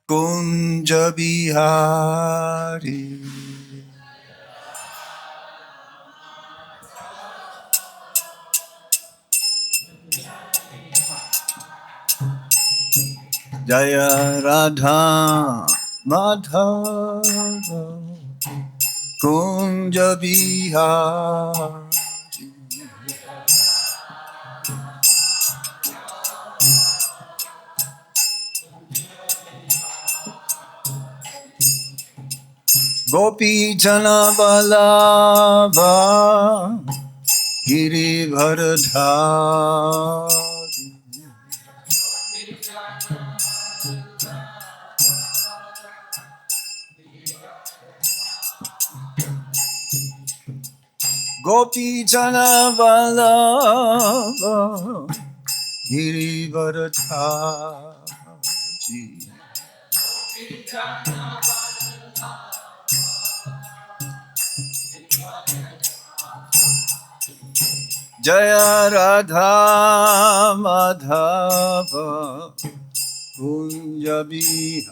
Kunja Bihari. Jaya Radha Madhava Kunja Bihari. Gopi Jana Vallabha Girivardhari. Gopi Jana Vallabha Girivardhari. Jaya Radha Madhava Kunja Bihari.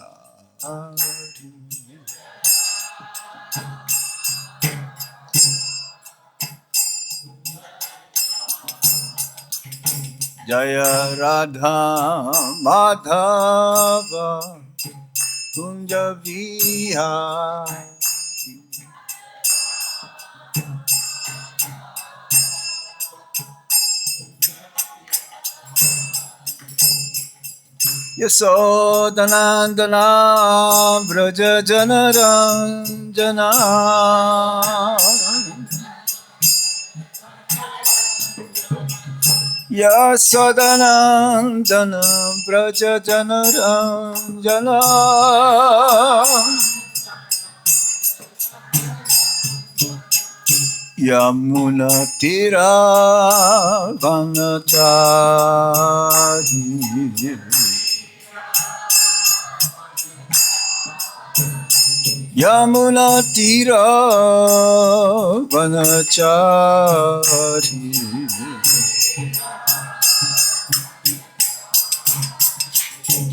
Jaya Radha Madhava Kunja Bihari. Yasodanandana Vraja Janaranjana Yasodanandana Vraja Janaranjana Yamuna Tira Vanachari. Yamuna Tira Vanachari.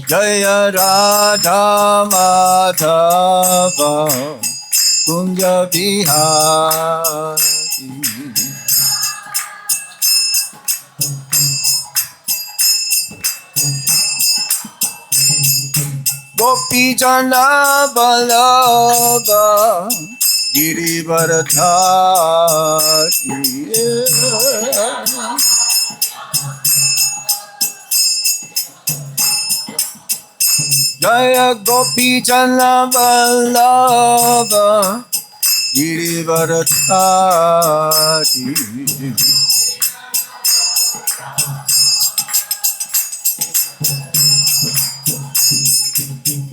Jaya Radha Madhava Kunja Bihari. Gopi Jana Vallabha Girivardhari. Jaya Gopi Jana Vallabha Girivardhari.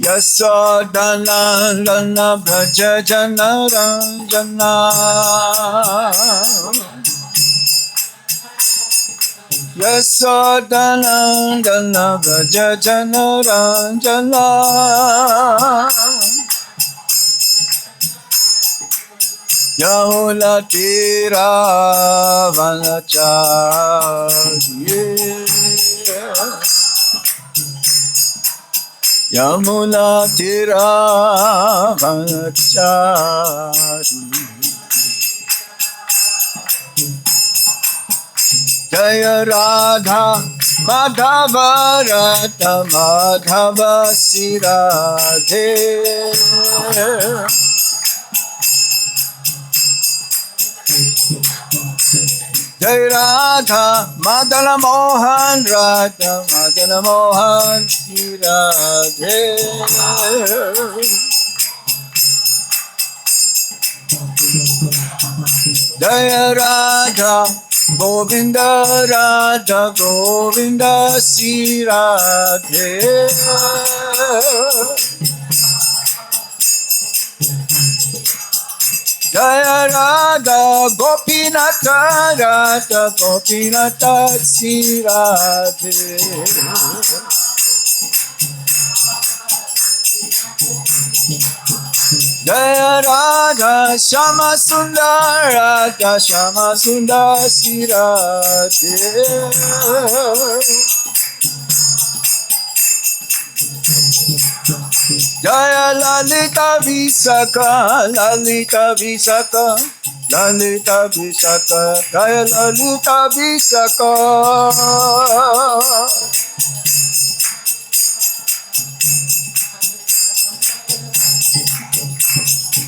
Yasodanandana Vraja Janaranjana Yasodanandana Vraja Janaranjana Yamuna Tira Vanachari. Yamuna Tira Vanachari. Jaya Radha Madhava Radha Madhava Siradhe. Jai Radha Madana Mohan Radha Madana Mohan Shri Radhe. Jai Radha Govinda Radha Govinda Shri Radhe. Jaya Radha Gopinatha Radha Gopinatha Sri Radhe. Jaya Radha Shama Sundar Radha Shama Sundar Sri Radhe. Jaya Lalita Visakha Lalita Visakha Lalita Visakha Jaya Lalita Visakha.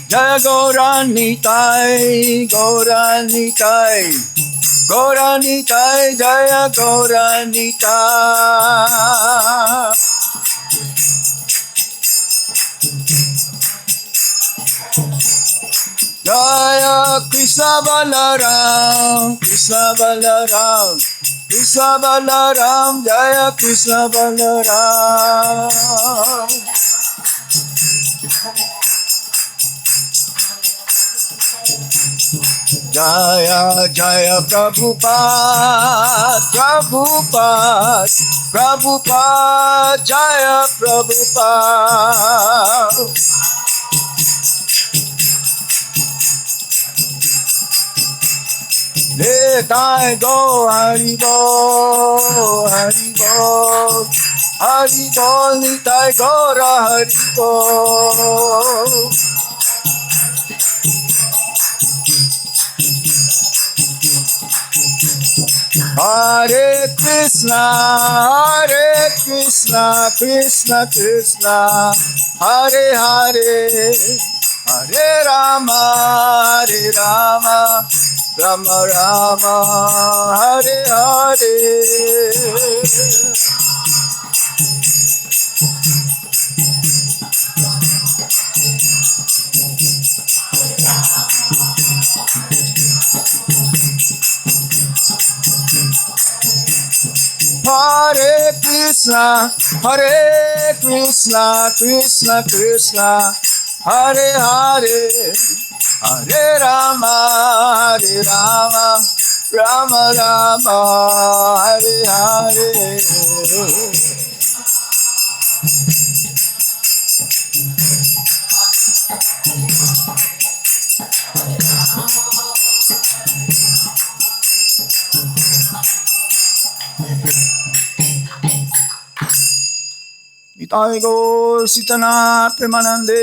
Jaya Gauranitai, Gauranitai, Gauranitai, Jaya Gauranitai. Jaya Krishna Balaram, Krishna Balaram, Krishna Balaram, Jaya Krishna Balaram. Jaya Jaya Prabhupada, Prabhupada, Prabhupada, Jaya Prabhupada. Nitai go Haribo, Haribo, Haribo, Nitai go Haribo. Hare Krishna, Krishna Krishna, Hare Hare, Hare Rama, Hare Rama, Rama Rama, Hare Hare. Hare Krishna, Krishna Krishna, Hare Hare, Hare Rama, Hare Rama, Rama Rama, Hare Hare. Nitai Gaur Sitana Premanande.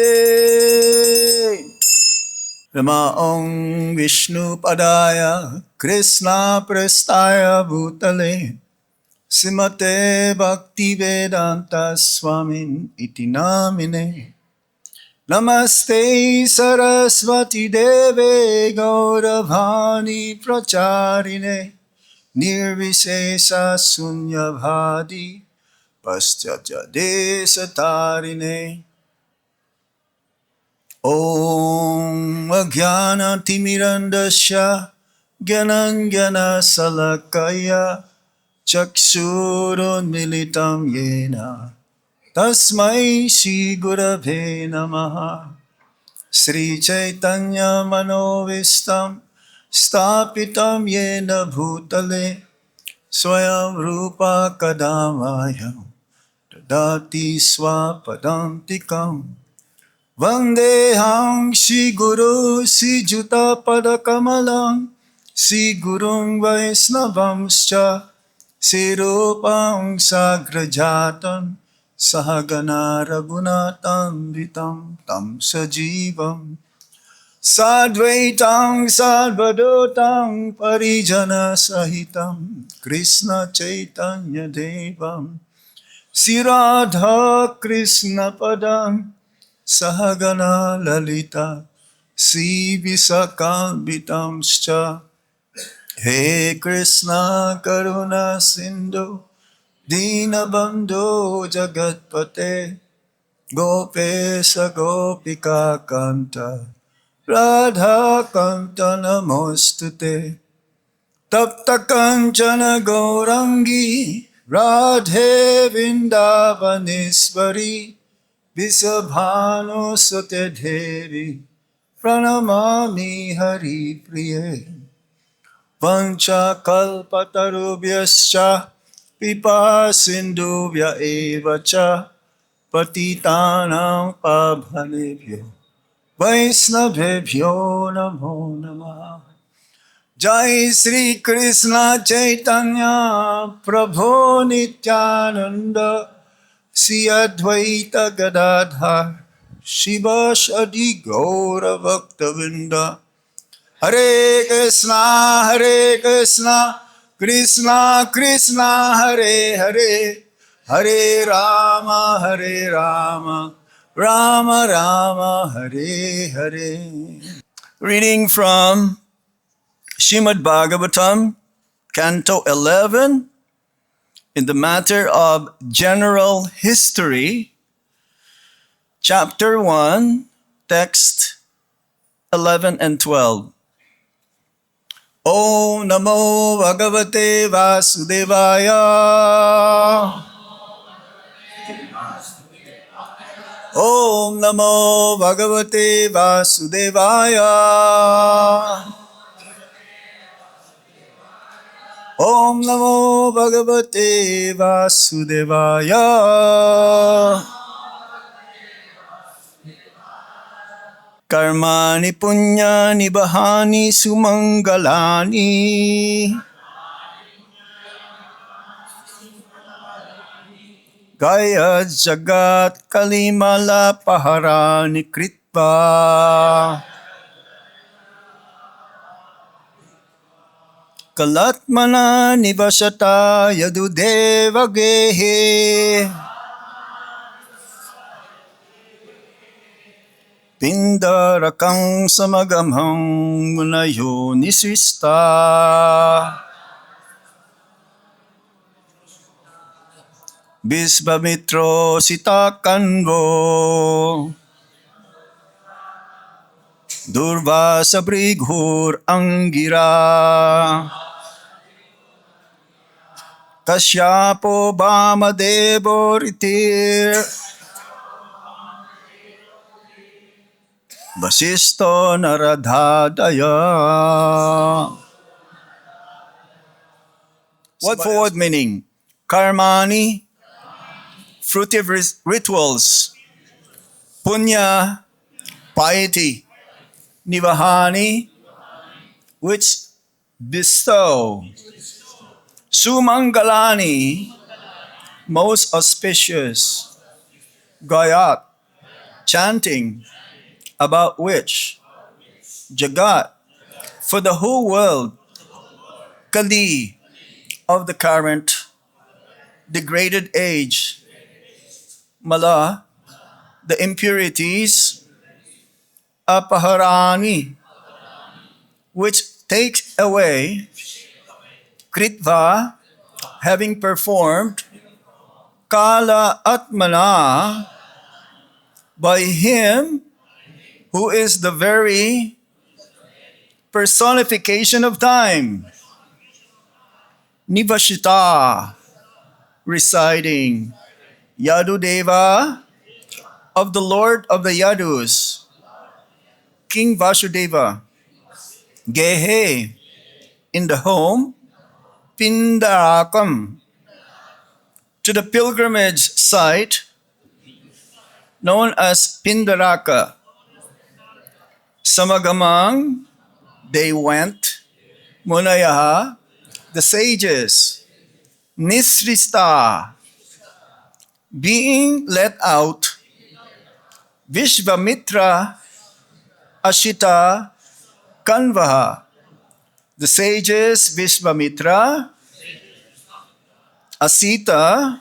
Nama Om Vishnu Padaya Krishna Prestaya Bhutale Simate Bhakti Vedanta Swamin Iti Namine. Namaste Saraswati Deve Gauravani Pracharine Nirvisesa Sunyavadi Paschatya Desatarine. Om Ajnana Timirandasya Gyananjana Salakaya Chakshurun Militam Yena Tasmai Shri Gurave Namaha. Sri Chaitanya Manovistam Stapitam Yena Bhutale Swayam Rupa Kadamaya Dadati Swapadantikam Vandeham Shri Guru Sri Juta Padakamalam Sri Gurung Vaisnavamscha Sri Rupam Sagrajatam Sahagana Raghunatam Vitam Tam Sajivam Sadvaitam Sadvadotam Parijana Sahitam Krishna Chaitanya Devam Sri Radha Krishna Padam Sahagana Lalita Sri Visakambitamscha. He Krishna Karuna Sindhu Dinabandhu Jagatpate Gopesa Gopika Kanta Radha Kanta Namostute. Tapta Kanchana Gaurangi Radhe Vindavaneswari Visabhanu Sute Devi pranamami Hari Priye. Vancha kalpatarubhyascha pipa sindhuvya evacha patitanam pabhanebhyo vaisnavebhyo namo namah. Jai Sri Krishna Chaitanya Prabhu Nityananda Sri Advaita Gadadhar Shiva Shadi Gaura Bhaktavinda. Hare Krishna, Krishna Krishna, Hare Hare, Hare Rama, Rama Rama, Hare Hare. Reading from Srimad Bhagavatam, Canto 11, in the matter of general history, Chapter 1, Text 11 and 12. Om Namo Bhagavate Vasudevaya. Om Namo Bhagavate Vasudevaya. Om Namo Bhagavate Vasudevaya. Karmani punyani bahani sumangalani. Gaya jagat kalimala paharani kritva. Kalatmana nivasata yadudeva gehe. Pindarakang samagamhang munayo nisvista. Bisvamitro sitakanvo. Durvasa brighur angira. Kasyapo Bhamadevo ritir. Vasisto naradhadaya. What forward meaning? Karmani, fruitive rituals. Punya, piety. Nivahani, which bestow. Sumangalani, most auspicious. Gayat, chanting, about which. Jagat, for the whole world. Kali, of the current degraded age. Mala, the impurities. Apaharani, which takes away. Kritva, having performed. Kala Atmana, by him who is the very personification of time. Nivashita, residing. Yadudeva, of the Lord of the Yadus. King Vasudeva. Gehe, in the home. Pindarakam, to the pilgrimage site known as Pindaraka. Samagamang, they went. Munayaha, the sages. Nisrista, being let out. Vishvamitra, Ashita, Kanvaha, the sages Vishvamitra, Asita,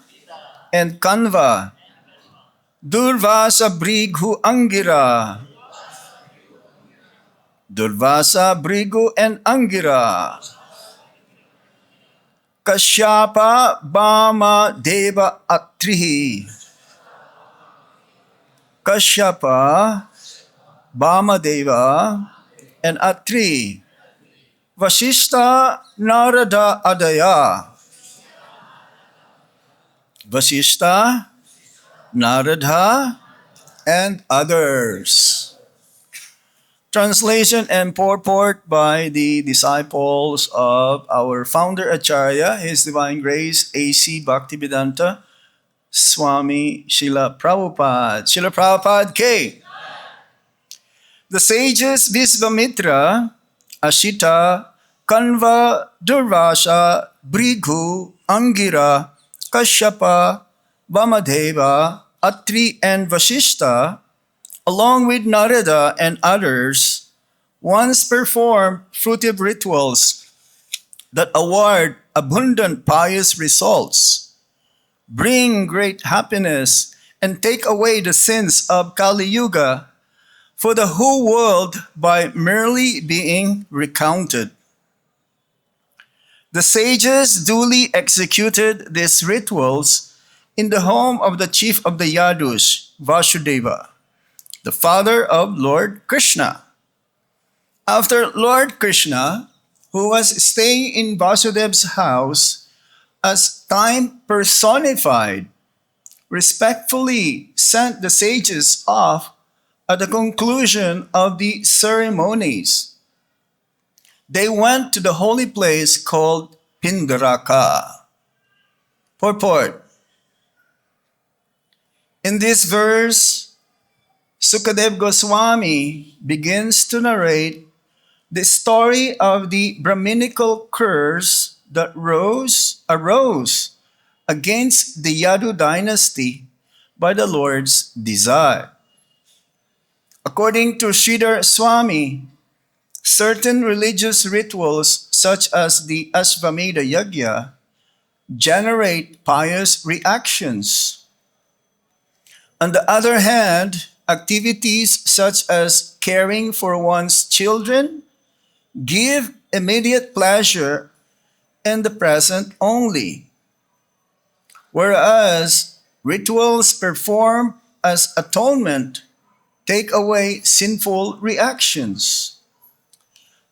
and Kanva. Durvasa Brighu Angira. Durvasa, Brighu, and Angira. Kashyapa, Bhama, Deva, Atrihi. Kashyapa, Bhama, Deva, and Atri. Vasishta, Narada, Adaya. Vasishta, Narada, and others. Translation and purport by the disciples of our founder Acharya, His Divine Grace, A.C. Bhaktivedanta Swami Srila Prabhupada. Srila Prabhupada K. The sages Visvamitra, Ashita, Kanva, Durvasha, Bhrigu, Angira, Kashyapa, Vamadeva, Atri, and Vashishta, along with Narada and others, once performed fruitive rituals that award abundant pious results, bring great happiness, and take away the sins of Kali Yuga for the whole world by merely being recounted. The sages duly executed these rituals in the home of the chief of the Yadus, Vasudeva, the father of Lord Krishna. After Lord Krishna, who was staying in Vasudeva's house as time personified, respectfully sent the sages off at the conclusion of the ceremonies. They went to the holy place called Pindaraka. Purport. In this verse, Sukadev Goswami begins to narrate the story of the Brahminical curse that arose against the Yadu dynasty by the Lord's desire. According to Sridhar Swami, certain religious rituals such as the Ashvamedha Yajna generate pious reactions. On the other hand, activities such as caring for one's children give immediate pleasure in the present only, whereas rituals performed as atonement take away sinful reactions.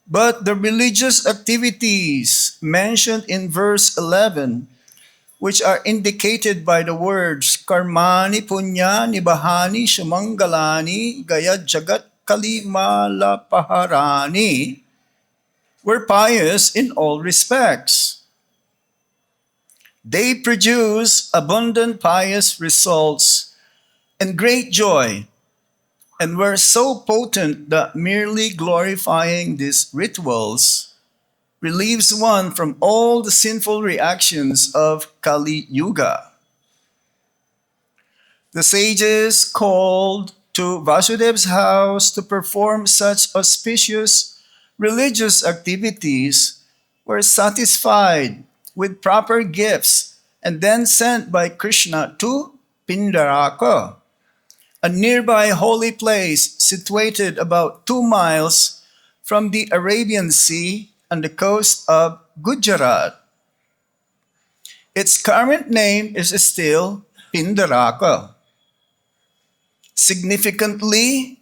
But the religious activities mentioned in verse 11, which are indicated by the words karmani punyani bahani sumangalani gaya jagat kalimala paharani, were pious in all respects. They produce abundant pious results and great joy, and were so potent that merely glorifying these rituals relieves one from all the sinful reactions of Kali Yuga. The sages called to Vasudev's house to perform such auspicious religious activities were satisfied with proper gifts and then sent by Krishna to Pindaraka, a nearby holy place situated about 2 miles from the Arabian Sea on the coast of Gujarat. Its current name is still Pindaraka. Significantly,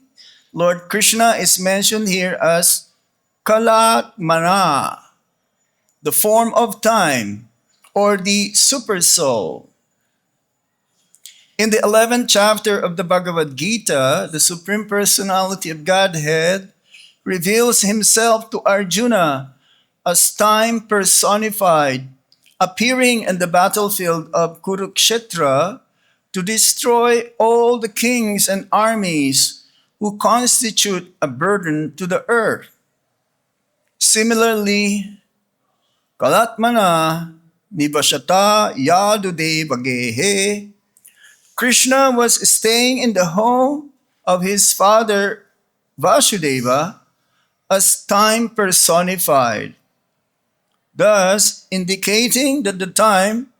Lord Krishna is mentioned here as Kalatmana, the form of time, or the super soul. In the 11th chapter of the Bhagavad-Gita, the Supreme Personality of Godhead reveals himself to Arjuna as time personified, appearing in the battlefield of Kurukshetra to destroy all the kings and armies who constitute a burden to the earth. Similarly, Kalatmana Nivashata Yadude Bagehe, Krishna was staying in the home of his father Vasudeva as time personified, thus indicating that the time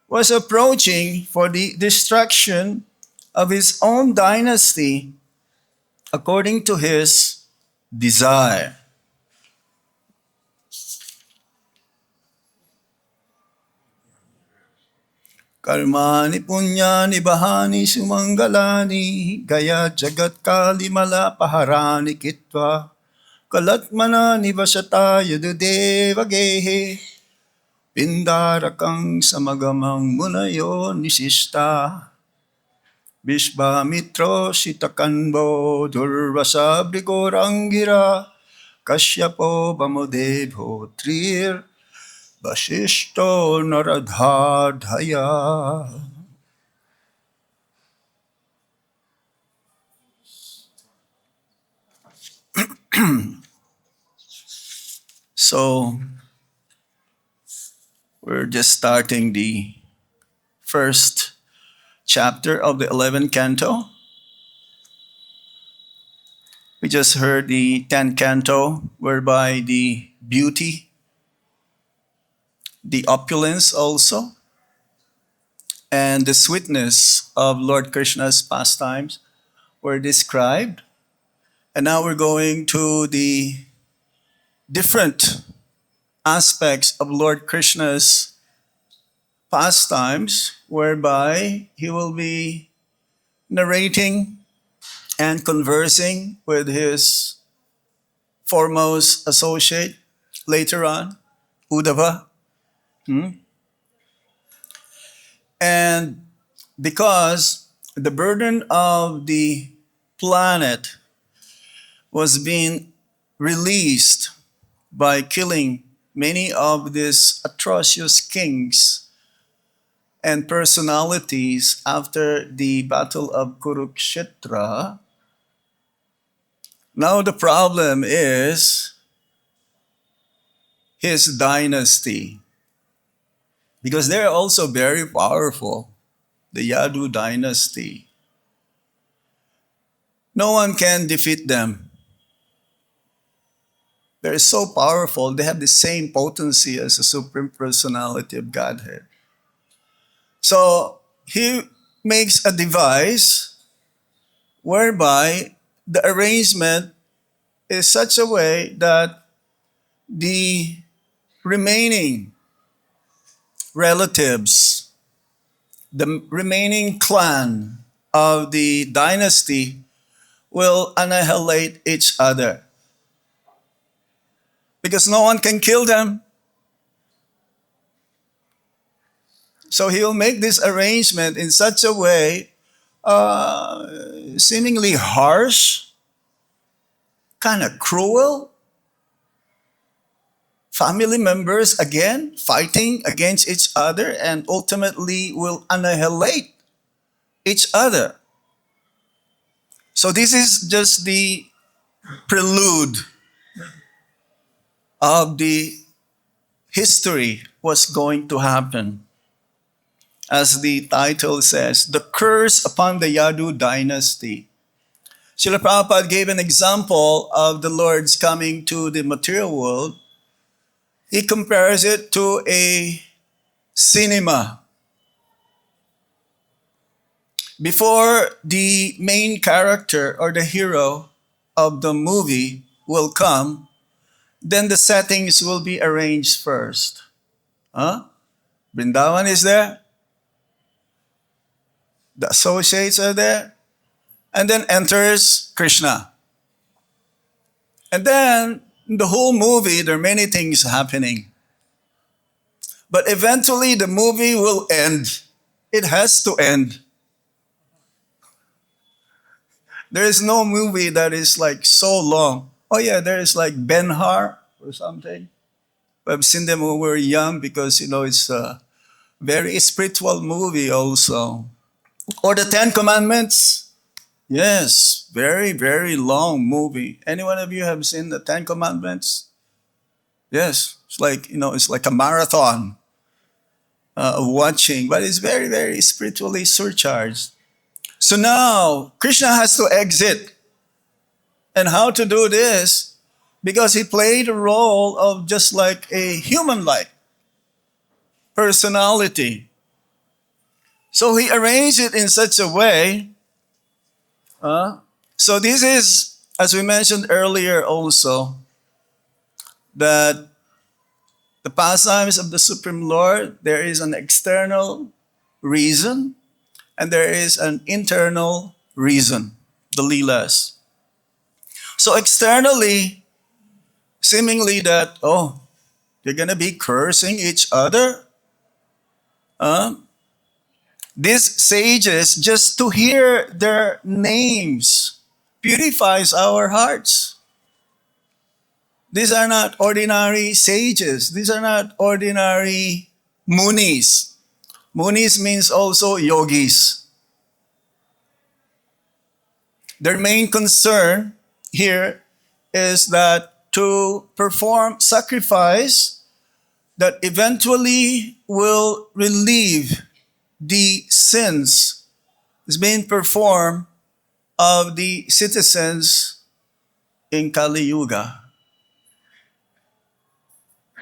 was approaching for the destruction of his own dynasty according to his desire. Karmani punyani bahani sumangalani gaya jagat kalimala paharani kitva kalatmana nivasata yadudeva gehe pindarakang samagamang munayo nisista. Vishvamitro Shitakanbo Durvasa Brigorangira Kashyapo Vamudevo Trir Vasishto Naradhadhaya. So we're just starting the first chapter of the 11th canto. We just heard the 10th canto, whereby the beauty, the opulence also, and the sweetness of Lord Krishna's pastimes were described. And now we're going to the different aspects of Lord Krishna's pastimes, whereby he will be narrating and conversing with his foremost associate later on, Uddhava. And because the burden of the planet was being released by killing many of these atrocious kings and personalities after the Battle of Kurukshetra, now the problem is his dynasty, because they're also very powerful, the Yadu dynasty. No one can defeat them. They're so powerful, they have the same potency as the Supreme Personality of Godhead. So he makes a device whereby the arrangement is such a way that the remaining relatives, the remaining clan of the dynasty will annihilate each other. Because no one can kill them. So he'll make this arrangement in such a way, seemingly harsh, kind of cruel. Family members again fighting against each other and ultimately will annihilate each other. So this is just the prelude of the history was going to happen. As the title says, the curse upon the Yadu dynasty. Srila Prabhupada gave an example of the Lord's coming to the material world. He compares it to a cinema. Before the main character or the hero of the movie will come, then the settings will be arranged first. Vrindavan is there. The associates are there. And then enters Krishna. And then in the whole movie, there are many things happening. But eventually the movie will end. It has to end. There is no movie that is like so long. Oh yeah, there is like Ben-Hur or something. I've seen them when we were young because, it's a very spiritual movie also. Or the Ten Commandments. Yes, very, very long movie. Any one of you have seen the Ten Commandments? Yes, it's like, it's like a marathon of watching, but it's very, very spiritually surcharged. So now, Krishna has to exit. And how to do this? Because he played a role of just like a human-like personality. So he arranged it in such a way. So this is, as we mentioned earlier also, that the pastimes of the Supreme Lord, there is an external reason and there is an internal reason, the Leelas. So externally, seemingly that, they're going to be cursing each other. These sages, just to hear their names, purifies our hearts. These are not ordinary sages. These are not ordinary munis. Munis means also yogis. Their main concern here is that to perform sacrifice that eventually will relieve the sins is being performed of the citizens in Kali Yuga.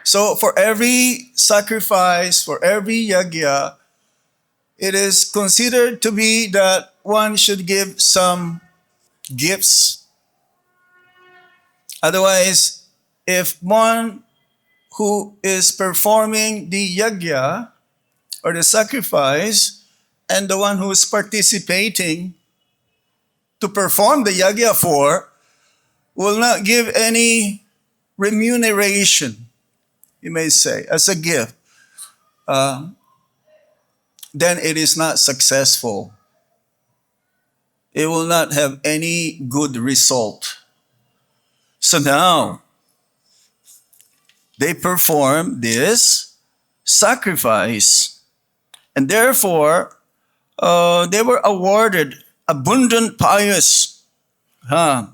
So for every sacrifice, for every yagya, it is considered to be that one should give some gifts. Otherwise, if one who is performing the yagya or the sacrifice and the one who is participating to perform the yagya for will not give any remuneration, you may say, as a gift, then it is not successful. It will not have any good result. So now, they perform this sacrifice, and therefore, they were awarded abundant pious. They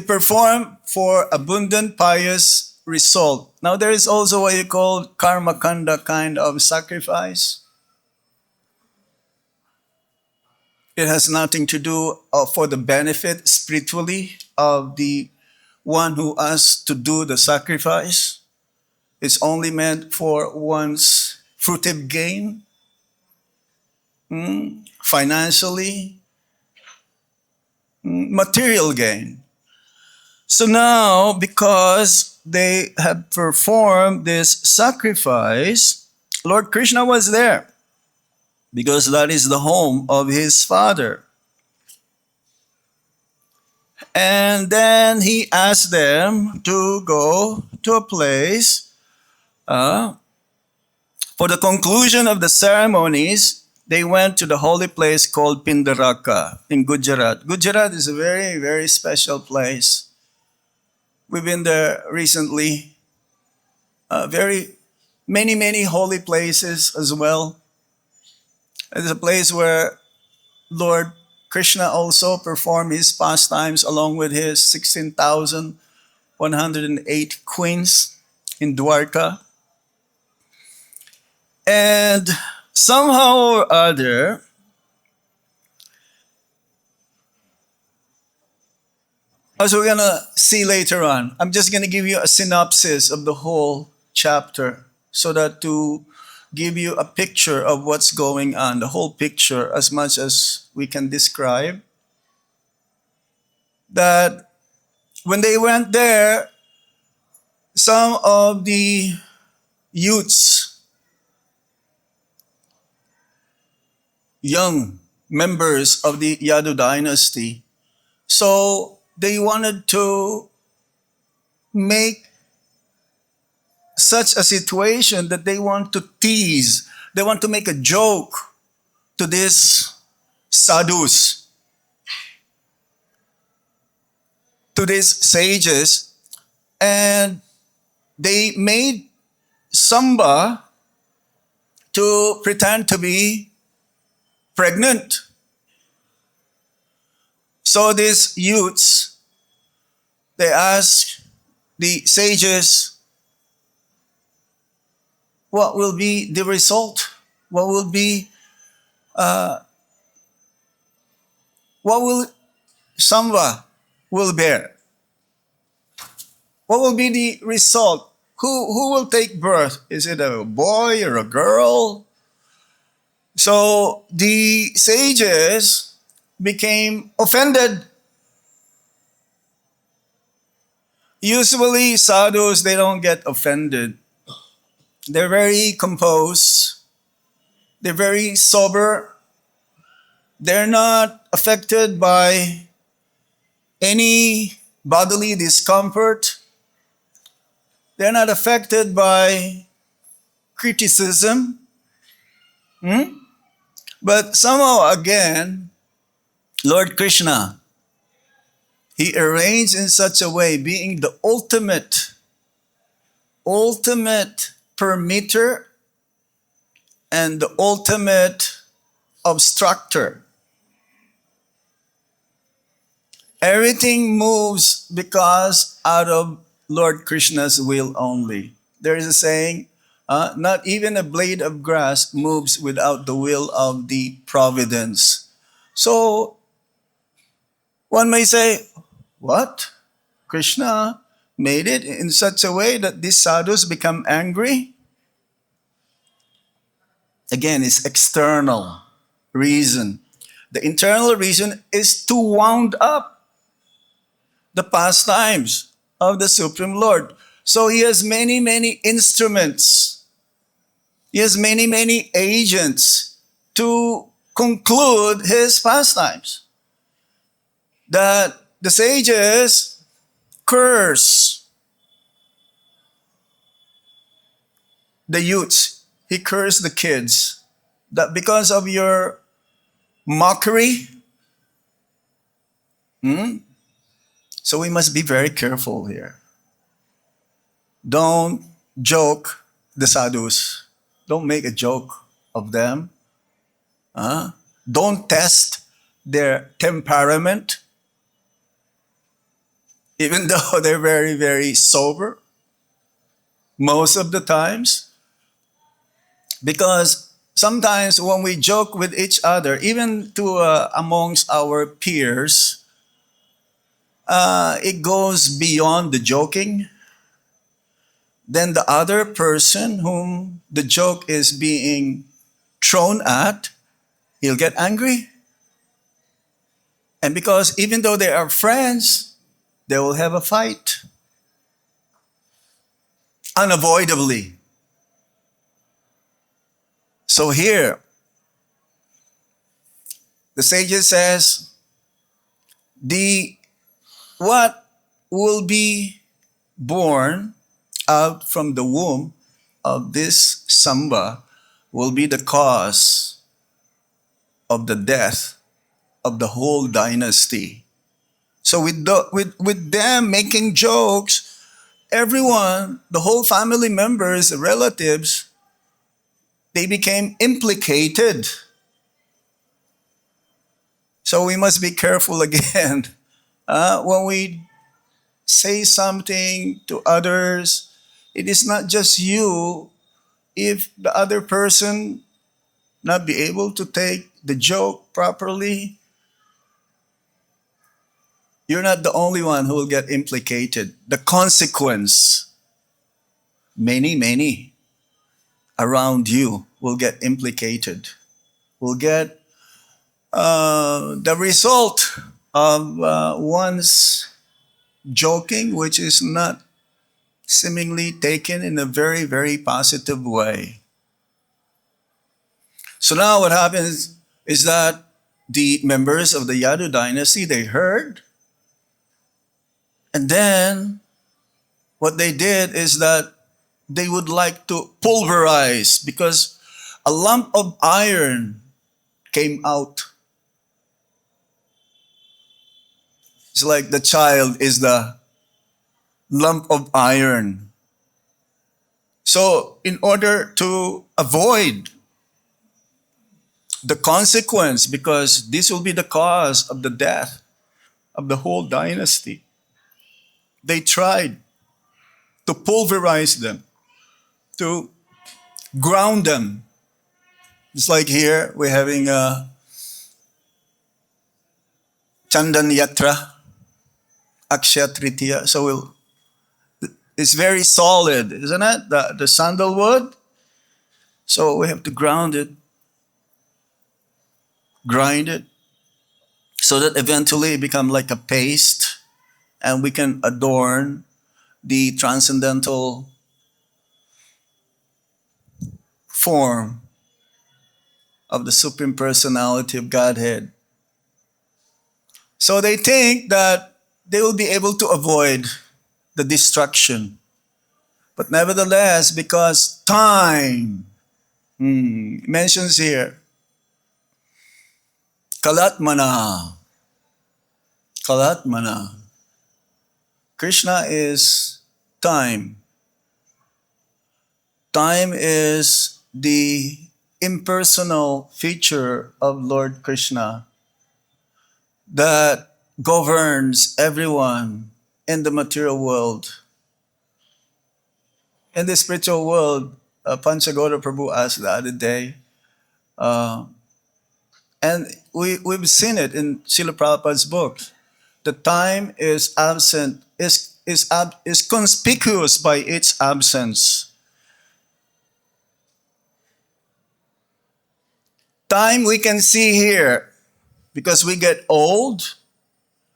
perform for abundant pious result. Now there is also what you call karma kanda kind of sacrifice. It has nothing to do for the benefit spiritually of the one who asked to do the sacrifice. It's only meant for one's fruitive gain, financially, material gain. So now, because they have performed this sacrifice, Lord Krishna was there because that is the home of his father. And then he asked them to go to a place for the conclusion of the ceremonies. They went to the holy place called Pindaraka in Gujarat. Gujarat is a very, very special place. We've been there recently. Very many holy places as well. It's a place where Lord Krishna also performed his pastimes along with his 16,108 queens in Dwarka. And somehow or other, as we're going to see later on, I'm just going to give you a synopsis of the whole chapter so that to give you a picture of what's going on, the whole picture as much as we can describe. That when they went there, some of the youths, young members of the Yadu dynasty, so they wanted to make such a situation that they want to tease, they want to make a joke to these sadhus, to these sages, and they made Samba to pretend to be pregnant. So these youths, they asked the sages, what will be the result? What will be, what will Samba will bear? What will be the result? Who will take birth? Is it a boy or a girl? So the sages became offended. Usually sadhus, they don't get offended. They're very composed. They're very sober. They're not affected by any bodily discomfort. They're not affected by criticism. But somehow again, Lord Krishna, he arranged in such a way, being the ultimate permitter and the ultimate obstructor. Everything moves because out of Lord Krishna's will only. There is a saying, not even a blade of grass moves without the will of the providence. So one may say, what? Krishna made it in such a way that these sadhus become angry? Again, it's external reason. The internal reason is to wound up the pastimes of the Supreme Lord. So he has many, many instruments. He has many, many agents to conclude his pastimes. That the sages curse the youths. He cursed the kids. That because of your mockery, so we must be very careful here. Don't joke the sadhus. Don't make a joke of them. Don't test their temperament, even though they're very, very sober most of the times. Because sometimes when we joke with each other, even to amongst our peers, it goes beyond the joking. Then the other person whom the joke is being thrown at, he'll get angry. And because even though they are friends, they will have a fight. Unavoidably. So here, the sages says, what will be born out from the womb of this samba will be the cause of the death of the whole dynasty. So with them making jokes, everyone, the whole family members, relatives, they became implicated. So we must be careful again when we say something to others. It is not just you. If the other person not be able to take the joke properly, you're not the only one who will get implicated. The consequence, many around you will get implicated, will get the result of one's joking, which is not seemingly taken in a very, very positive way. So now what happens is that the members of the Yadu dynasty, they heard, and then what they did is that they would like to pulverize, because a lump of iron came out. It's like the child is the lump of iron. So in order to avoid the consequence, because this will be the cause of the death of the whole dynasty, they tried to pulverize them, to ground them. It's like here we're having a Chandan Yatra, Akshaya Tritiya. So it's very solid, isn't it? The sandalwood. So we have to grind it, so that eventually it become like a paste, and we can adorn the transcendental form of the Supreme Personality of Godhead. So they think that they will be able to avoid the destruction. But nevertheless, because time mentions here, Kalatmana. Kalatmana. Krishna is time. Time is the impersonal feature of Lord Krishna that governs everyone in the material world. In the spiritual world, Panchagoda Prabhu asked the other day, and we've seen it in Srila Prabhupada's book. The time is absent, is conspicuous by its absence. Time we can see here because we get old.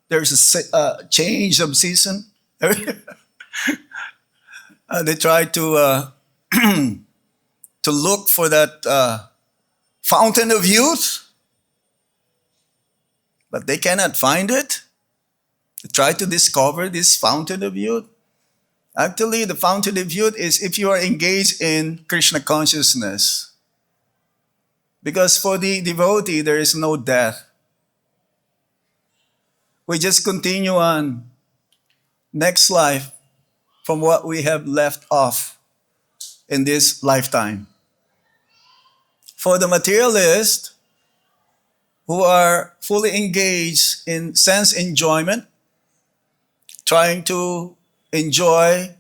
There's a change of season. They try to to look for that fountain of youth, but they cannot find it. They try to discover this fountain of youth. Actually, the fountain of youth is if you are engaged in Krishna consciousness. Because for the devotee, there is no death. We just continue on next life from what we have left off in this lifetime. For the materialist who are fully engaged in sense enjoyment, trying to enjoy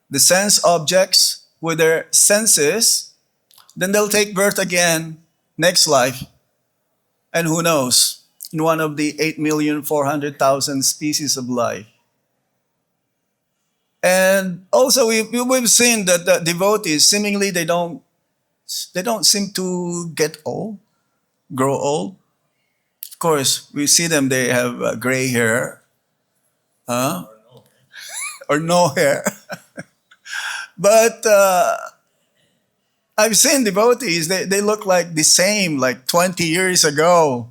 the sense objects with their senses, then they'll take birth again next life. And who knows, in one of the 8,400,000 species of life. And also we've seen that the devotees, seemingly they don't seem to get old, grow old. Of course, we see them, they have gray hair. Or no hair. But I've seen devotees, they look like the same, like 20 years ago.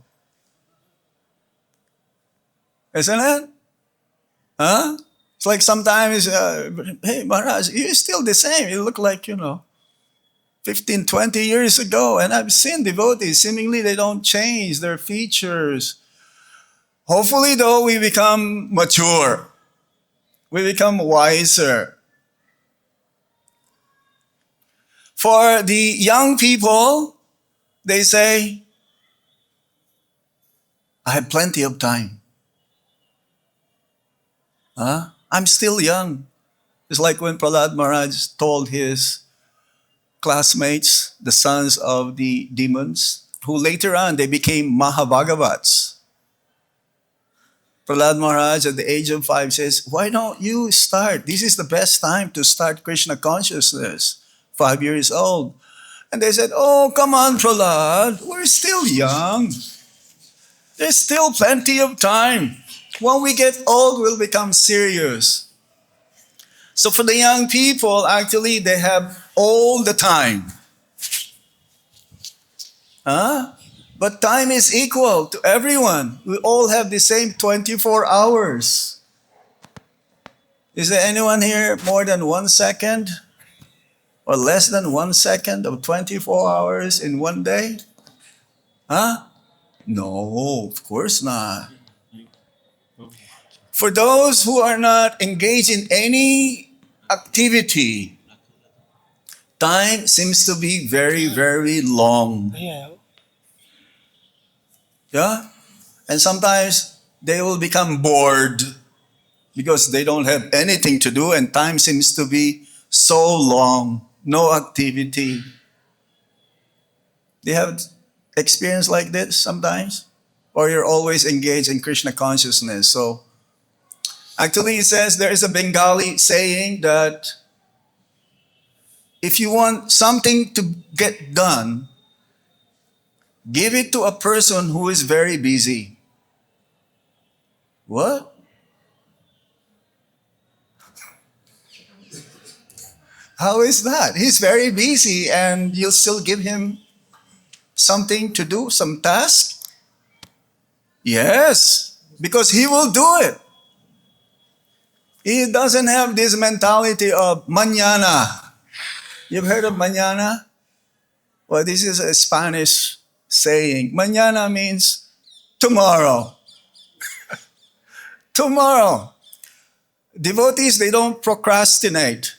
Isn't it? Huh? It's like sometimes, hey, Maharaj, you're still the same. You look like, 15, 20 years ago. And I've seen devotees, seemingly they don't change their features. Hopefully, though, we become mature. We become wiser. For the young people, they say, I have plenty of time. I'm still young. It's like when Prahlad Maharaj told his classmates, the sons of the demons, who later on they became Mahabhagavats. Prahlad Maharaj at the age of 5 says, why don't you start? This is the best time to start Krishna consciousness. 5 years old. And they said, oh, come on, Prahlad, we're still young. There's still plenty of time. When we get old, we'll become serious. So for the young people, actually, they have all the time. But time is equal to everyone. We all have the same 24 hours. Is there anyone here more than 1 second? Or less than 1 second of 24 hours in one day? No, of course not. For those who are not engaged in any activity, time seems to be very, very long. Yeah? And sometimes they will become bored because they don't have anything to do and time seems to be so long, no activity. Do you have experience like this sometimes? Or you're always engaged in Krishna consciousness? So actually, it says there is a Bengali saying that if you want something to get done, give it to a person who is very busy. What? How is that? He's very busy and you'll still give him something to do, some task? Yes, because he will do it. He doesn't have this mentality of mañana. You've heard of mañana? Well, this is a Spanish saying. Mañana means Tomorrow. Tomorrow. Devotees, they don't procrastinate.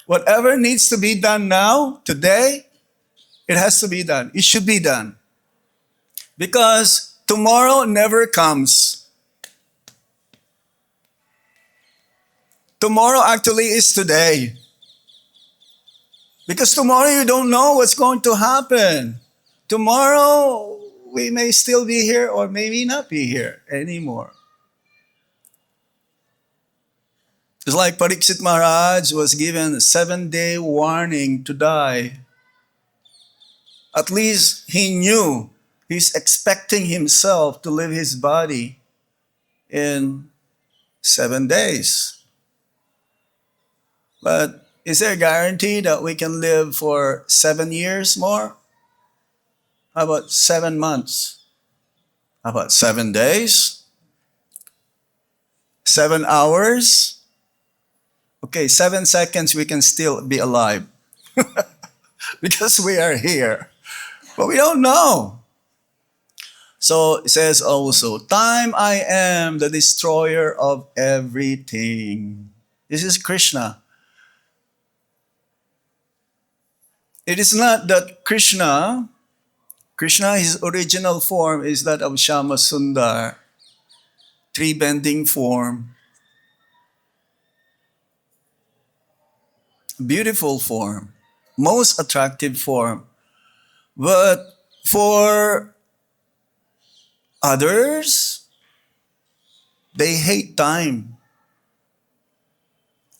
Whatever needs to be done now, today, it has to be done. It should be done. Because tomorrow never comes. Tomorrow actually is today. Because tomorrow you don't know what's going to happen. Tomorrow we may still be here or maybe not be here anymore. It's like Pariksit Maharaj was given a 7-day warning to die. At least he knew he's expecting himself to leave his body in 7 days. But is there a guarantee that we can live for 7 years more? How about 7 months? How about 7 days? 7 hours? Okay, 7 seconds we can still be alive. Because we are here. But we don't know. So it says also, time I am the destroyer of everything. This is Krishna. It is not that Krishna, his original form is that of Shama Sundar, tree-bending form, beautiful form, most attractive form. But for others, they hate time,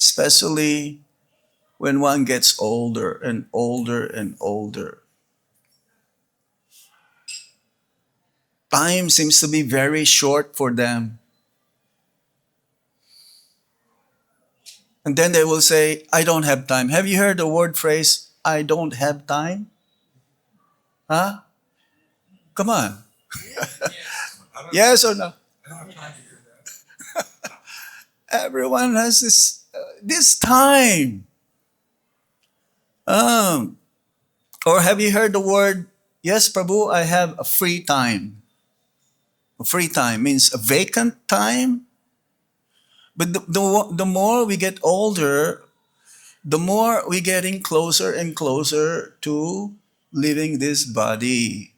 especially when one gets older and older and older. Time seems to be very short for them. And then they will say, I don't have time. Have you heard the word phrase, I don't have time? Huh? Come on. Yes or no? Everyone has this time. Or have you heard the word, yes, Prabhu, I have a free time. A free time means a vacant time. But the more we get older, the more we're getting closer and closer to leaving this body.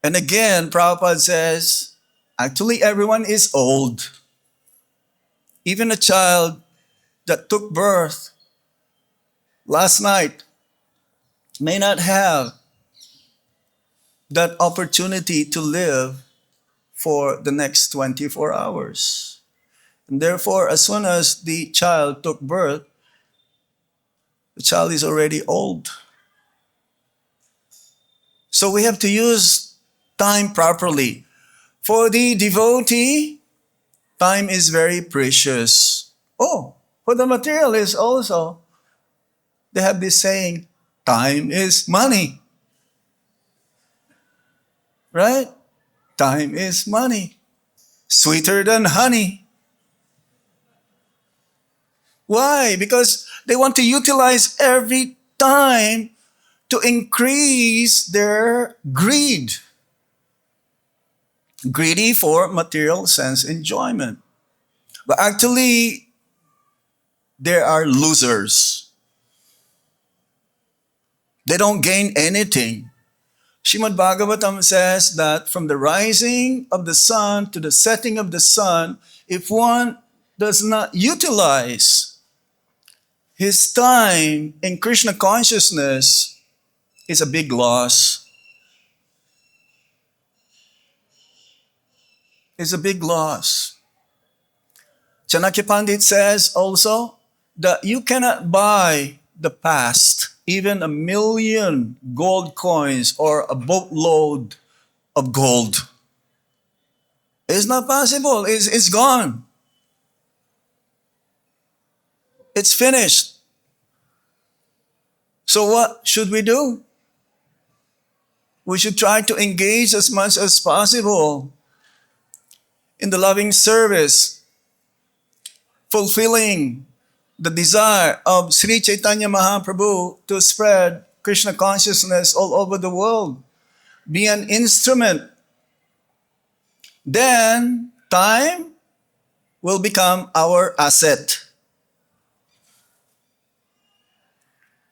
And again, Prabhupada says, actually everyone is old. Even a child that took birth last night may not have that opportunity to live for the next 24 hours. And therefore, as soon as the child took birth, the child is already old. So we have to use time properly. For the devotee, time is very precious. Oh, for the materialist also, they have this saying, time is money. Right? Time is money. Sweeter than honey. Why? Because they want to utilize every time to increase their greed. Greedy for material sense enjoyment. But actually, they are losers. They don't gain anything. Srimad Bhagavatam says that from the rising of the sun to the setting of the sun, if one does not utilize his time in Krishna consciousness, is a big loss. It's a big loss. Chanakya Pandit says also that you cannot buy the past, even 1,000,000 gold coins or a boatload of gold. It's not possible. It's gone. It's finished. So what should we do? We should try to engage as much as possible in the loving service, fulfilling the desire of Sri Chaitanya Mahaprabhu to spread Krishna consciousness all over the world. be an instrument, then time will become our asset.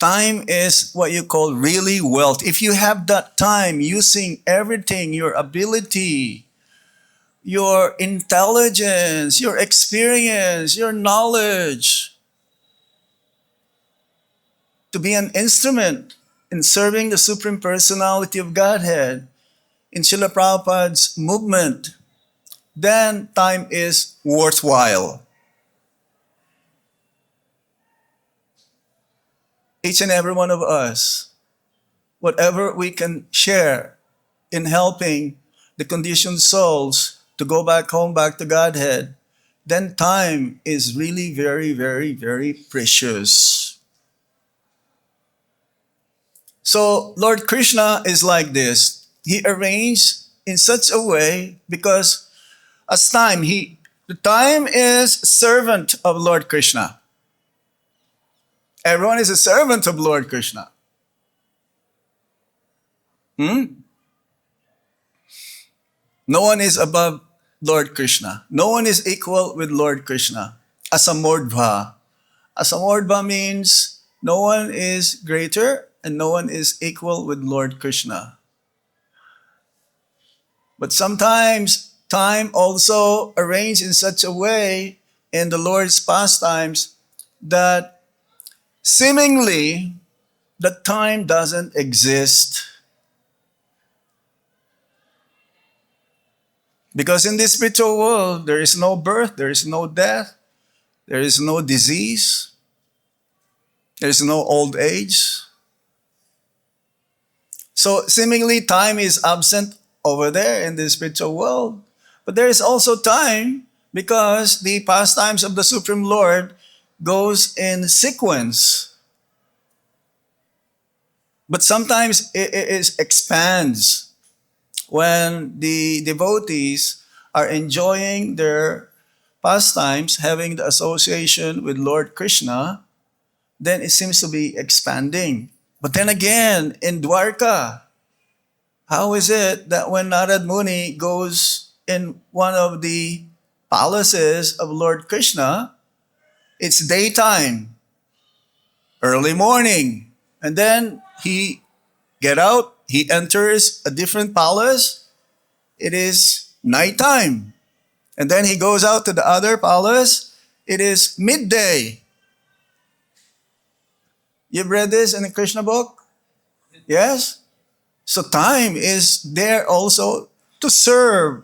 Time is what you call really wealth. If you have that time using everything, your ability, your intelligence, your experience, your knowledge, to be an instrument in serving the Supreme Personality of Godhead in Srila Prabhupada's movement, then time is worthwhile. Each and every one of us, whatever we can share in helping the conditioned souls to go back home, back to Godhead, then time is really very, very, very precious. So Lord Krishna is like this. He arranged in such a way because as time, the time is servant of Lord Krishna. Everyone is a servant of Lord Krishna. No one is above Lord Krishna. No one is equal with Lord Krishna. Asamordva. Asamordva means no one is greater and no one is equal with Lord Krishna. But sometimes time also arranged in such a way in the Lord's pastimes that seemingly the time doesn't exist. Because in this spiritual world, there is no birth, there is no death, there is no disease, there is no old age. So seemingly time is absent over there in the spiritual world. But there is also time because the pastimes of the Supreme Lord goes in sequence. But sometimes it expands when the devotees are enjoying their pastimes, having the association with Lord Krishna, then it seems to be expanding. But then again, in Dwarka, how is it that when Narad Muni goes in one of the palaces of Lord Krishna, it's daytime, early morning, and then he enters a different palace, it is nighttime. And then he goes out to the other palace, it is midday. You've read this in the Krishna book? Yes? So time is there also to serve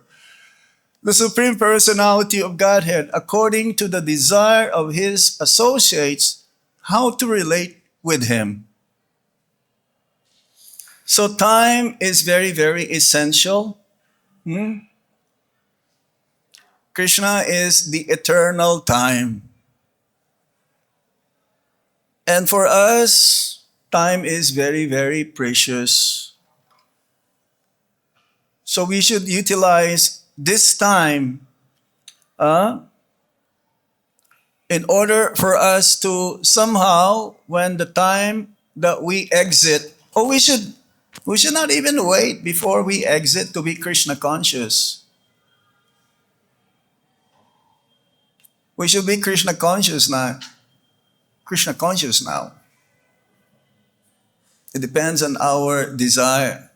the Supreme Personality of Godhead according to the desire of his associates, how to relate with him. So time is very, very essential. Krishna is the eternal time. And for us, time is very, very precious. So we should utilize this time in order for us to somehow, when the time that we exit, we should not even wait before we exit to be Krishna conscious. We should be Krishna conscious now. Krishna conscious now. It depends on our desire.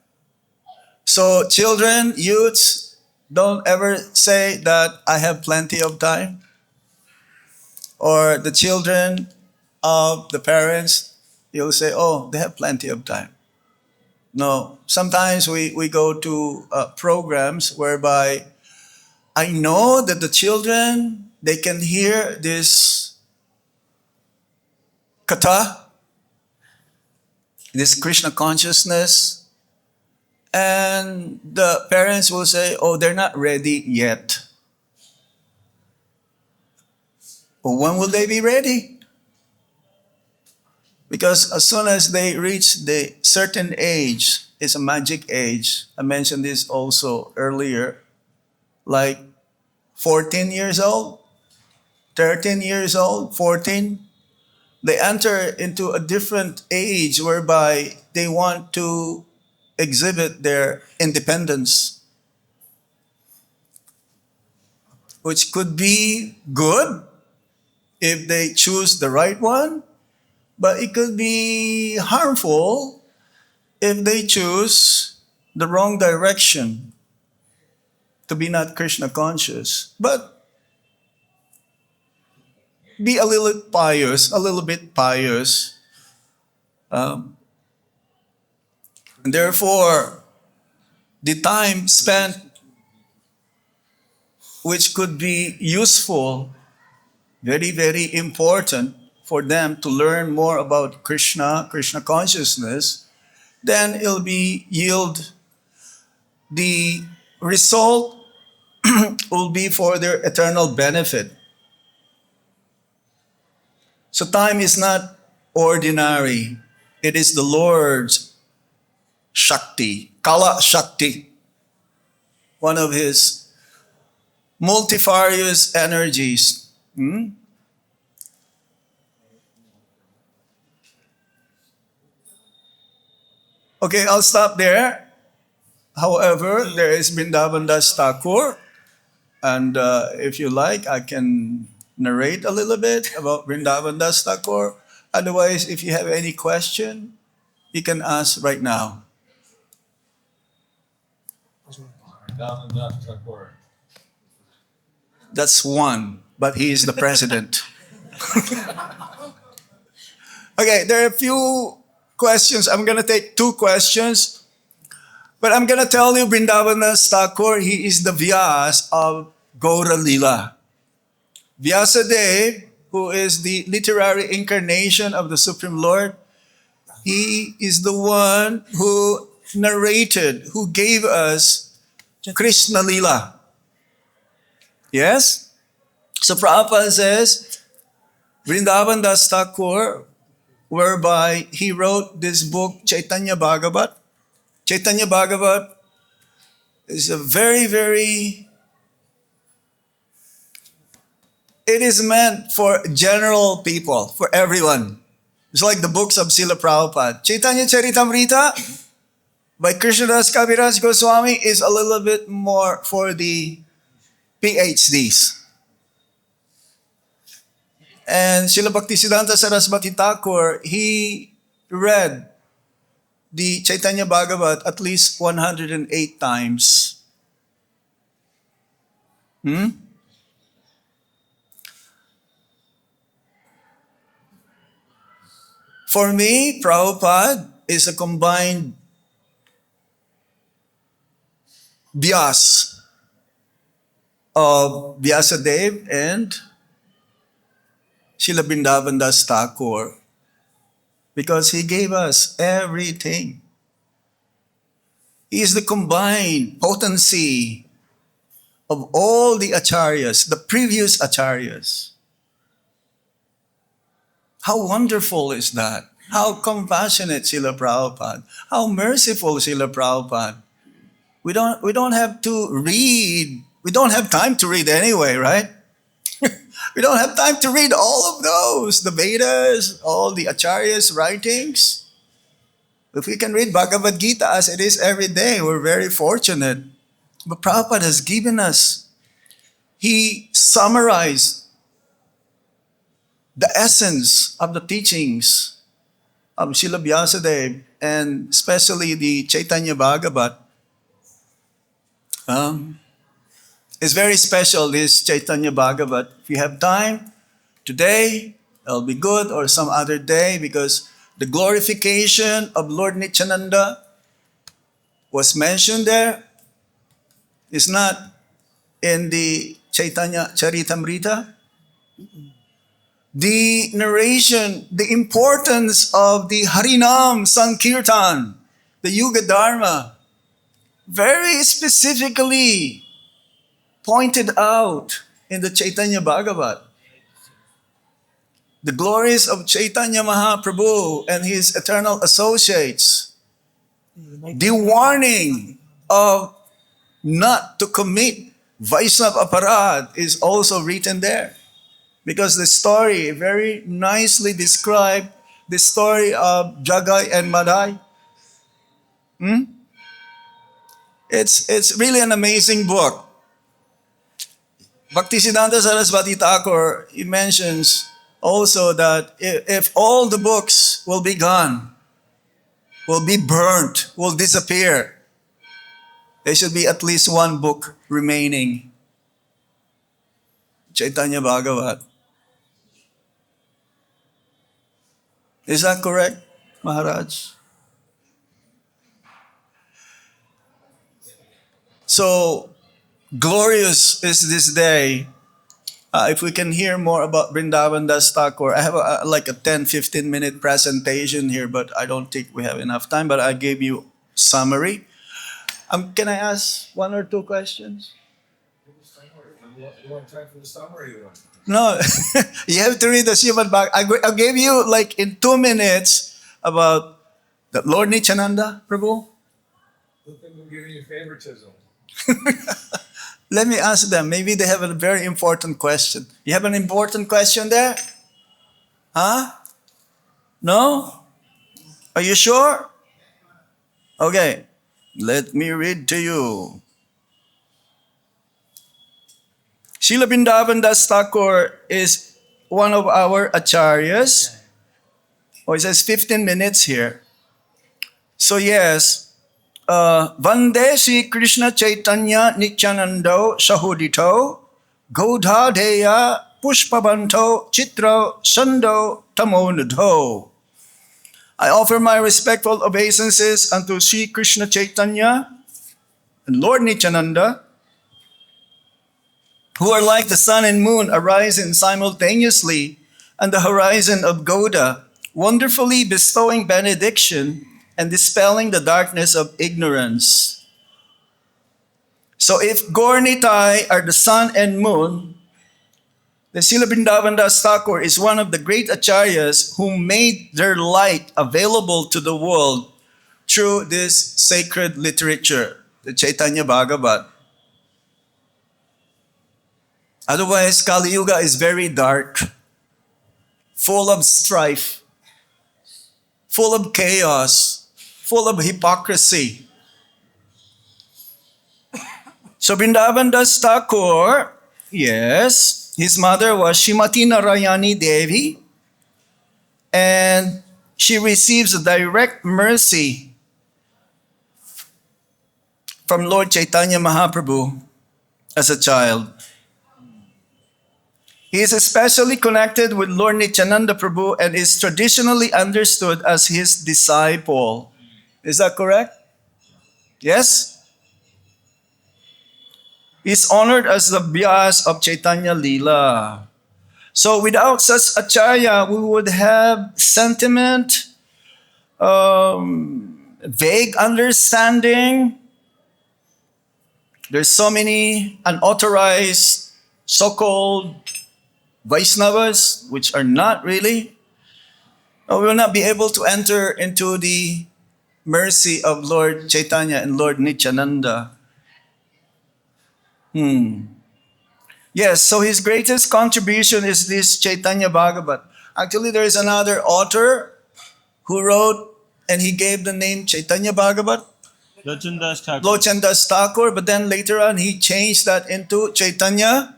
So children, youths, don't ever say that I have plenty of time. Or the children of the parents, you'll say, oh, they have plenty of time. No, sometimes we go to programs whereby I know that the children, they can hear this katha, this Krishna consciousness, and the parents will say, oh, they're not ready yet. Well, when will they be ready? Because as soon as they reach the certain age, it's a magic age. I mentioned this also earlier, like 14 years old, 13 years old, 14, they enter into a different age whereby they want to exhibit their independence, which could be good if they choose the right one, but it could be harmful if they choose the wrong direction to be not Krishna conscious. But be a little bit pious. And therefore, the time spent, which could be useful, very, very important for them to learn more about Krishna, Krishna consciousness, then it'll be yield the result will be for their eternal benefit. So time is not ordinary. It is the Lord's Shakti, Kala Shakti, one of his multifarious energies. Okay, I'll stop there. However, there is Vrindavan Das Thakur, and if you like, I can narrate a little bit about Vrindavan Das Thakur. Otherwise, if you have any question, you can ask right now. That's one, but he is the president. Okay, there are a few questions. I'm going to take two questions. But I'm going to tell you, Vrindavan Das Thakur, he is the Vyas of Gaura Lila. Vyasadeva, who is the literary incarnation of the Supreme Lord, he is the one who narrated, who gave us Krishna Lila. Yes? So Prabhupada says, Vrindavan Das Thakur, whereby he wrote this book, Chaitanya Bhagavat. Chaitanya Bhagavat is a very, very, it is meant for general people, for everyone. It's like the books of Srila Prabhupada. Chaitanya Charitamrita by Krishnadas Kaviraj Goswami is a little bit more for the PhDs. And Srila Bhaktisiddhanta Saraswati Thakur, he read the Chaitanya Bhagavat at least 108 times. For me, Prabhupada is a combined Vyas of Vyasadeva and Srila Vrindavan Das Thakur, because he gave us everything. He is the combined potency of all the acharyas, the previous acharyas. How wonderful is that? How compassionate Srila Prabhupada. How merciful Srila Prabhupada. We don't have to read. We don't have time to read anyway, right? We don't have time to read all of those, the Vedas, all the acharyas' writings. If we can read Bhagavad-Gita as it is every day, we're very fortunate. But Prabhupada has given us, he summarized the essence of the teachings of Srila Vyasadeva, and especially the Chaitanya Bhagavat. It's very special, this Chaitanya Bhagavat. If you have time, today, it'll be good, or some other day, because the glorification of Lord Nityananda was mentioned there. It's not in the Chaitanya Charitamrita. The narration, the importance of the Harinam Sankirtan, the Yuga Dharma, very specifically pointed out in the Chaitanya Bhagavat. The glories of Chaitanya Mahaprabhu and his eternal associates. The warning of not to commit Vaishnava aparad is also written there. Because the story very nicely described the story of Jagai and Madai. It's really an amazing book. Bhaktisiddhanta Saraswati Thakur, he mentions also that if all the books will be gone, will be burnt, will disappear, there should be at least one book remaining. Chaitanya Bhagavat. Is that correct, Maharaj? So glorious is this day. If we can hear more about Vrindavan Das Thakur, I have like a 10-15 minute presentation here, but I don't think we have enough time. But I gave you summary. Can I ask one or two questions? You want time for the summary? No, you have to read the Srimad Bhagavatam. I gave you like in 2 minutes about the Lord Nityananda, Prabhu. Look at them giving you favoritism. Let me ask them. Maybe they have a very important question. You have an important question there? Huh? No? Are you sure? Okay. Let me read to you. Srila Vrindavan Das Thakur is one of our acharyas. Oh, it says 15 minutes here. So yes, Vande Sri Krishna Chaitanya Nityanando Sahudito Godhadeya Pushpabanto Chitra Sando Tamonudho. I offer my respectful obeisances unto Sri Krishna Chaitanya and Lord Nityananda, who are like the sun and moon arising simultaneously on the horizon of Goda, wonderfully bestowing benediction and dispelling the darkness of ignorance. So if Gaur Nitai are the sun and moon, then Srila Vrindavan Das Thakur is one of the great acharyas who made their light available to the world through this sacred literature, the Chaitanya Bhagavat. Otherwise, Kali Yuga is very dark, full of strife, full of chaos, full of hypocrisy. So Vrindavan Das Thakur, yes, his mother was Shrimati Narayani Devi, and she receives a direct mercy from Lord Chaitanya Mahaprabhu as a child. He is especially connected with Lord Nityananda Prabhu and is traditionally understood as his disciple. Is that correct? Yes? He is honored as the Vyas of Chaitanya Leela. So without such acharya, we would have sentiment, vague understanding. There's so many unauthorized so-called Vaishnavas, which are not really. We will not be able to enter into the mercy of Lord Chaitanya and Lord Nityananda. Yes, so his greatest contribution is this Chaitanya Bhagavat. Actually, there is another author who wrote and he gave the name Chaitanya Bhagavat, Lochan Das Thakur. Lochan Das Thakur, but then later on he changed that into Chaitanya.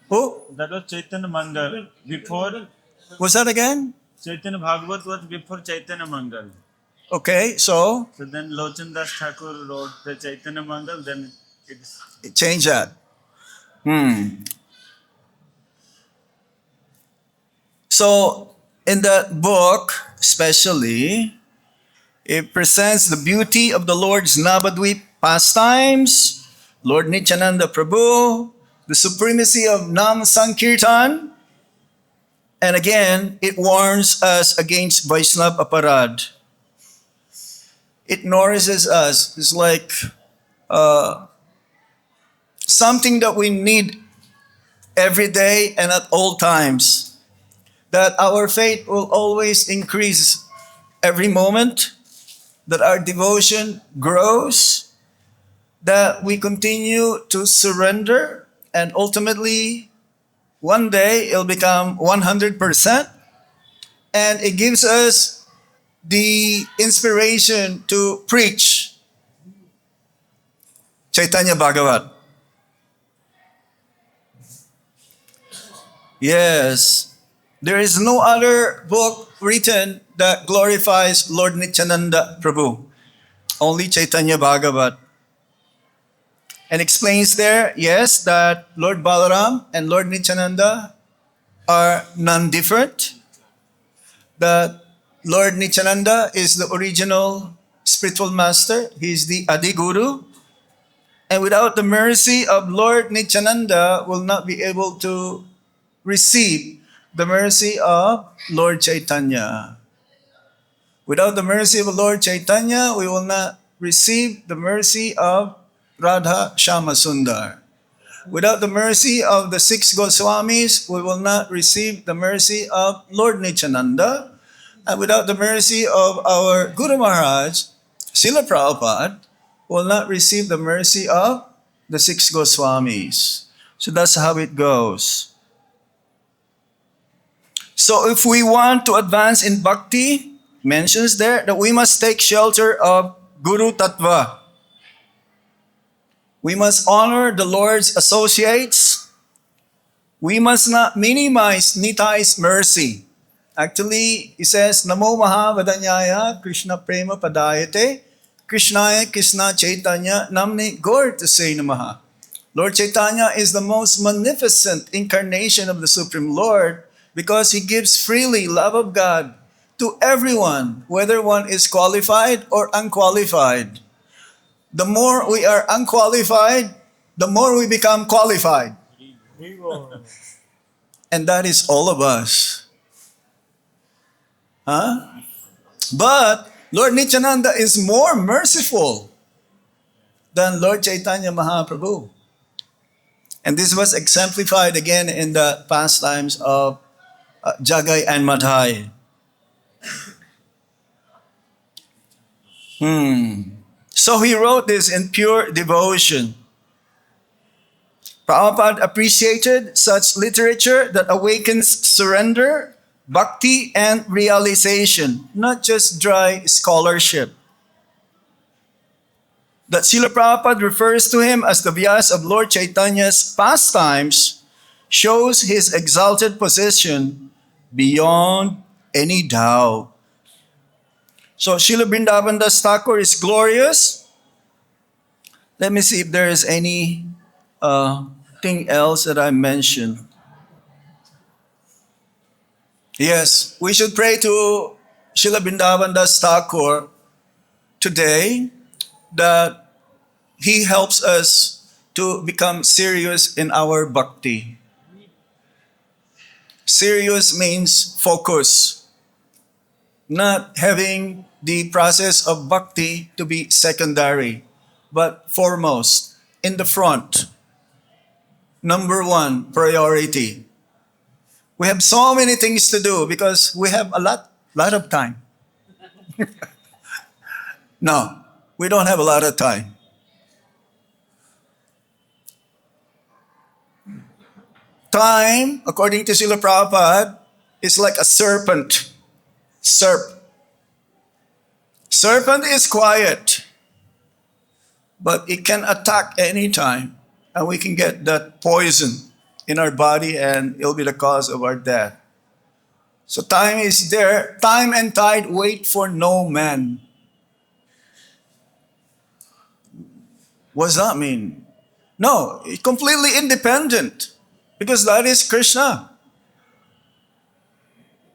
Who? That was Chaitanya Mangal. Before, Was that again? Chaitanya Bhagavat was before Chaitanya Mangal. Okay, so So then Lochan Das Thakur wrote the Chaitanya Mangal, then it's... change that. So in that book, especially, it presents the beauty of the Lord's Navadvip pastimes, Lord Nityananda Prabhu, the supremacy of Nam Sankirtan, and again, it warns us against Vaishnav Aparad. It nourishes us. It's like something that we need every day and at all times. That our faith will always increase every moment, that our devotion grows, that we continue to surrender, and ultimately, one day it'll become 100%, and it gives us the inspiration to preach Chaitanya Bhagavat. Yes. There is no other book written that glorifies Lord Nityananda Prabhu. Only Chaitanya Bhagavat. And explains there, yes, that Lord Balaram and Lord Nityananda are non-different. That Lord Nityananda is the original spiritual master. He is the Adi Guru. And without the mercy of Lord Nityananda, will not be able to receive the mercy of Lord Chaitanya. Without the mercy of Lord Chaitanya, we will not receive the mercy of Radha Shama Sundar. Without the mercy of the six Goswamis, we will not receive the mercy of Lord Nityananda. And without the mercy of our Guru Maharaj, Srila Prabhupada, will not receive the mercy of the six Goswamis. So that's how it goes. So if we want to advance in bhakti, mentions there that we must take shelter of Guru Tattva. We must honor the Lord's associates. We must not minimize Nitai's mercy. Actually, he says, Namo Mahavadanyaya Krishna Prema Padayate Krishnaya Krishna Chaitanya Namne Gaur Tasai Namaha. Lord Chaitanya is the most magnificent incarnation of the Supreme Lord because he gives freely love of God to everyone, whether one is qualified or unqualified. The more we are unqualified, the more we become qualified. And that is all of us. Huh? But Lord Nityananda is more merciful than Lord Chaitanya Mahaprabhu. And this was exemplified again in the pastimes of Jagai and Madhai. So he wrote this in pure devotion. Prabhupada appreciated such literature that awakens surrender, bhakti, and realization, not just dry scholarship. That Srila Prabhupada refers to him as the Vyas of Lord Chaitanya's pastimes shows his exalted position beyond any doubt. So Srila Vrindavan Das Thakur is glorious. Let me see if there is any thing else that I mentioned. Yes, we should pray to Srila Vrindavan Das Thakur today that he helps us to become serious in our bhakti. Serious means focus, not having the process of bhakti to be secondary, but foremost, in the front. Number one, priority. We have so many things to do because we have a lot of time. No, we don't have a lot of time. Time, according to Srila Prabhupada, is like a serpent. Serpent is quiet, but it can attack anytime, and we can get that poison in our body, and it'll be the cause of our death. So time is there. Time and tide wait for no man. What does that mean? No, it's completely independent, because that is Krishna.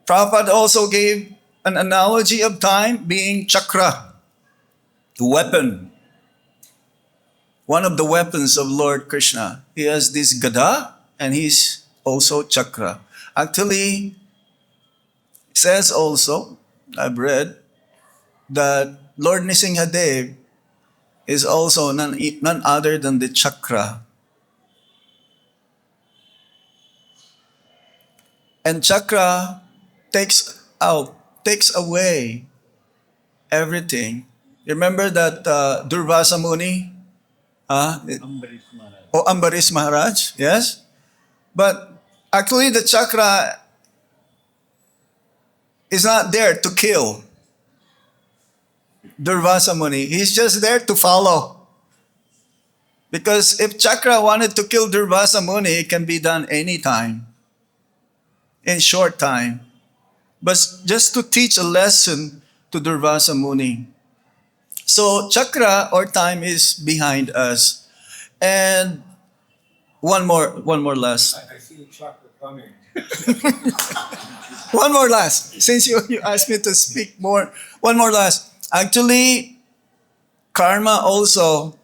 Prabhupada also gave an analogy of time being chakra, the weapon. One of the weapons of Lord Krishna. He has this gada and he's also chakra. Actually, it says also, I've read, that Lord Nrsimhadev is also none other than the chakra. And chakra takes away everything. Remember that Durvasa Muni? Ambarish Maharaj, yes? But actually the chakra is not there to kill Durvasa Muni. He's just there to follow. Because if Chakra wanted to kill Durvasa Muni, it can be done anytime, in short time. But just to teach a lesson to Durvasa Muni. So Chakra or time is behind us. And one more last. I see the chocolate coming. One more last. Since you asked me to speak more, one more last. Actually, karma also,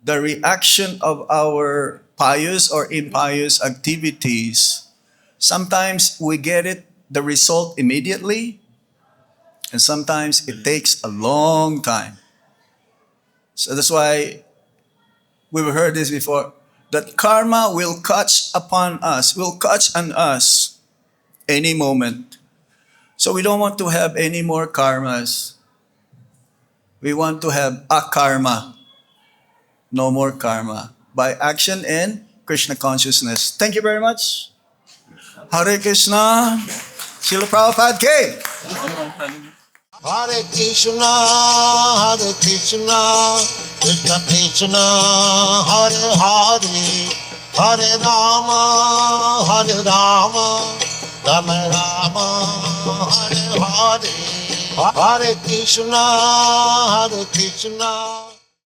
the reaction of our pious or impious activities, sometimes we get the result immediately, and sometimes it takes a long time. So that's why we've heard this before, that karma will catch on us any moment. So we don't want to have any more karmas. We want to have akarma, no more karma, by action and Krishna consciousness. Thank you very much. Hare Krishna. Srila Prabhupada Ki. Hare Krishna, Krishna Krishna, Hare Hare, Hare Rama, Rama Rama, Hare Hare, Hare Krishna, Krishna.